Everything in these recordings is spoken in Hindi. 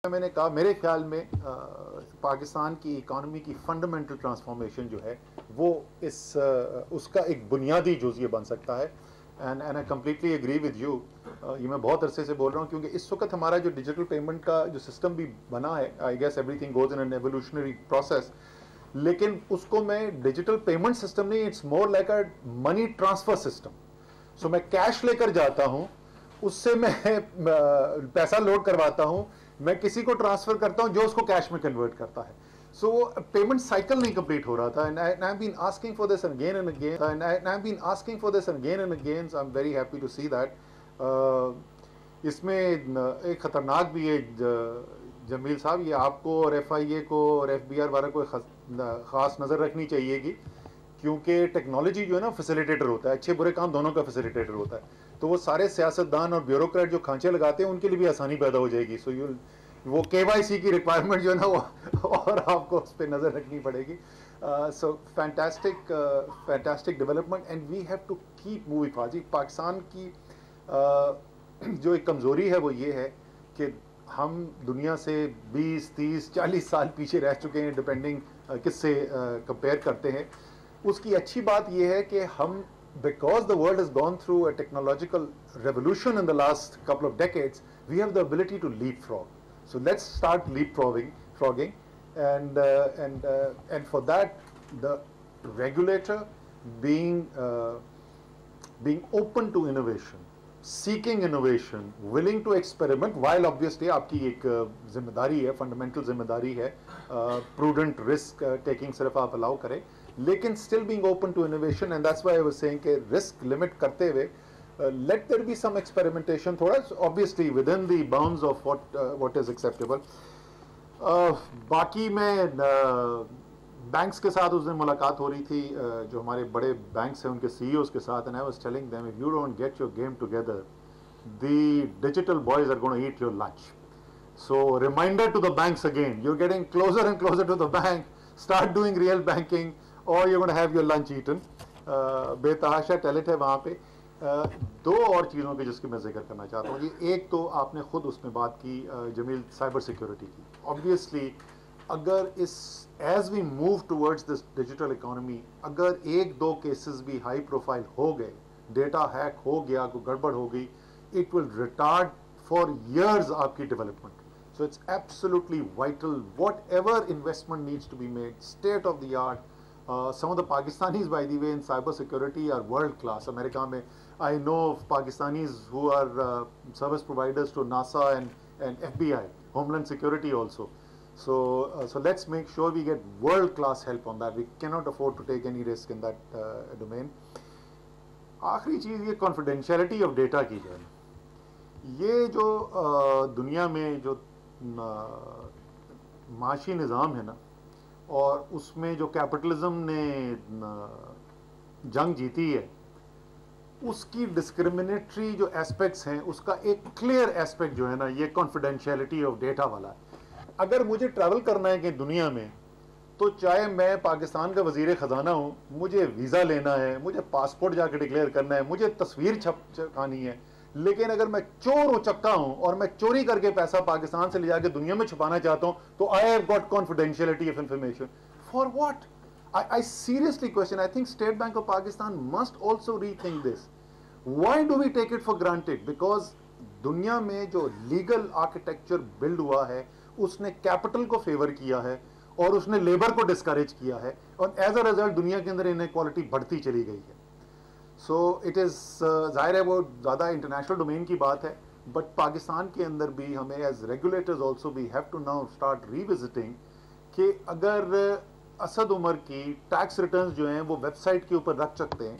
मैंने कहा मेरे ख्याल में पाकिस्तान की इकॉनमी की फंडामेंटल ट्रांसफॉर्मेशन जो है वो उसका एक बुनियादी जुज़िया बन सकता है। And I completely agree with you. ये मैं बहुत अरसे से बोल रहा हूँ क्योंकि इस वक्त हमारा जो डिजिटल पेमेंट का जो सिस्टम भी बना है, I guess everything goes in an evolutionary process, लेकिन उसको मैं डिजिटल पेमेंट सिस्टम नहीं, it's more like a money transfer system. So मैं कैश लेकर जाता हूँ, उससे मैं पैसा लोड करवाता हूँ, मैं किसी को ट्रांसफर करता हूँ जो उसको कैश में कन्वर्ट करता है। सो पेमेंट साइकिल नहीं कंप्लीट हो रहा था। And I have been asking for this again and again, and I have been asking for this again and again. So I am very happy to see that. इसमें एक खतरनाक भी है जमील साहब, ये आपको और FIA को और FBR वाले को खास नज़र रखनी चाहिएगी, क्योंकि टेक्नोलॉजी जो है ना फैसिलिटेटर होता है, अच्छे बुरे काम दोनों का फैसिलिटेटर होता है। तो वो सारे सियासतदान और ब्यूरोक्रेट जो खांचे लगाते हैं उनके लिए भी आसानी पैदा हो जाएगी। सो यू वो KYC की रिक्वायरमेंट जो है ना वो और आपको उस पर नज़र रखनी पड़ेगी। So fantastic development and we have to keep moving forward. जी, पाकिस्तान की जो एक कमज़ोरी है वो ये है कि हम दुनिया से 20, 30, 40 साल पीछे रह चुके हैं, डिपेंडिंग किससे कंपेयर करते हैं। उसकी अच्छी बात यह है कि हम, because the world has gone through a technological revolution in the last couple of decades, we have the ability to leapfrog. So let's start leapfrogging, and for that, the regulator being open to innovation, seeking innovation, willing to experiment, while obviously आपकी एक जिम्मेदारी है, फंडामेंटल जिम्मेदारी है, prudent risk taking सिर्फ आप अलाउ करें, लेकिन still being open to innovation. And that's why I was saying कि risk limit करते हुए let there be some experimentation, थोड़ा obviously within the bounds of what is acceptable. बाकी मैं बैंक्स के साथ उस दिन मुलाकात हो रही थी, जो हमारे बड़े बैंक्स हैं उनके CEOs के साथ, and I was telling them, if you don't get your game together, the digital boys are going to eat your lunch. So reminder to the banks again, you're getting closer and closer to the bank, start doing real banking or you're going to have your lunch eaten. बेतहाशा टैलेंट है वहाँ पे। दो और चीज़ों की जिसकी मैं जिक्र करना चाहता हूँ। ये एक तो आपने खुद उसमें बात की जमील, साइबर सिक्योरिटी की। ऑब्वियसली अगर इस as we move towards this digital economy, अगर एक दो केसेस भी हाई प्रोफाइल हो गए, डेटा हैक हो गया, कोई गड़बड़ हो गई, it will retard for years आपकी development. So it's absolutely vital, whatever investment needs to be made, state of the art. Some of the Pakistanis, by the way, in cyber security are world class. America mein, I know of Pakistanis who are service providers to NASA and FBI, Homeland Security also. So let's make sure we get world class help on that. We cannot afford to take any risk in that domain. आखिरी चीज़ ये confidentiality of data की जो है, ये जो दुनिया में जो माशी निज़ाम है ना, और उसमें जो कैपिटलिज्म ने जंग जीती है, उसकी डिस्क्रिमिनेटरी जो एस्पेक्ट्स हैं, उसका एक क्लियर एस्पेक्ट जो है ना, ये कॉन्फिडेंशियलिटी ऑफ डेटा वाला है। अगर मुझे ट्रैवल करना है कि दुनिया में, तो चाहे मैं पाकिस्तान का वज़ीर ख़जाना हूँ, मुझे वीज़ा लेना है, मुझे पासपोर्ट जाकर डिक्लेयर करना है, मुझे तस्वीर छपवानी है, लेकिन अगर मैं चोर उचक्का हूं और मैं चोरी करके पैसा पाकिस्तान से ले जाकर दुनिया में छुपाना चाहता हूं, तो I have got confidentiality of information for what? I seriously question. I think State Bank of Pakistan must also rethink this. Why do we take it for granted? Because दुनिया में जो लीगल आर्किटेक्चर बिल्ड हुआ है, उसने कैपिटल को फेवर किया है और उसने लेबर को डिस्करेज किया है, और एज अ रिजल्ट दुनिया के अंदर इनइक्वालिटी बढ़ती चली गई है। सो इट इज़ ज़ाहिर है वो ज़्यादा इंटरनेशनल डोमेन की बात है, बट पाकिस्तान के अंदर भी हमें as regulators also we have to now start revisiting कि अगर असद उमर की टैक्स रिटर्न्स जो हैं वो वेबसाइट के ऊपर रख सकते हैं,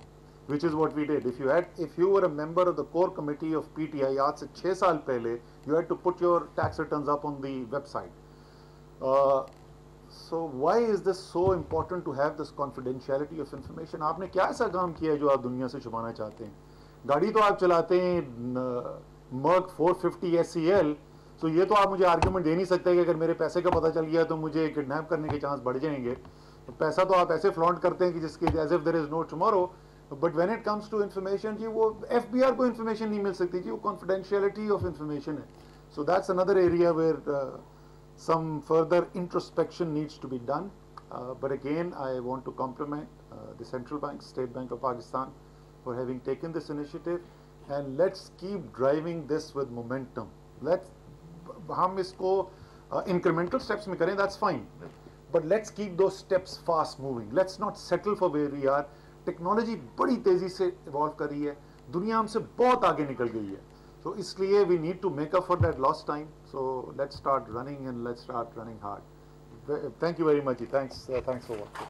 which is what we did. If you were a member of the core committee of PTI, आज से 6 साल पहले, you had to put your tax returns up on the website. So why is this so important to have this confidentiality of information? आपने क्या ऐसा काम किया है जो आप दुनिया से छुपाना चाहते हैं? गाड़ी तो आप चलाते हैं Merc 450 SEL, तो ये तो आप मुझे आर्ग्यूमेंट दे नहीं सकते कि अगर मेरे पैसे का पता चल गया तो मुझे किडनैप करने के चांस बढ़ जाएंगे। तो पैसा तो आप ऐसे फ्लॉन्ट करते हैं कि जिसके as if there is no tomorrow, but when it comes to information जी, वो FBR को इन्फॉर्मेशन नहीं मिल सकती जी, वो कॉन्फिडेंशियलिटी ऑफ इन्फॉर्मेशन है। So that's another area where Some further introspection needs to be done. But again, I want to compliment the Central Bank, State Bank of Pakistan, for having taken this initiative. And let's keep driving this with momentum. Let's, हम इसको incremental steps में करें, that's fine. But let's keep those steps fast moving. Let's not settle for where we are. Technology बड़ी तेजी से इवॉल्व कर रही है, दुनिया हमसे बहुत आगे निकल गई है. So इसलिए we need to make up for that lost time. So let's start running and let's start running hard. Thank you very much. Thanks for watching.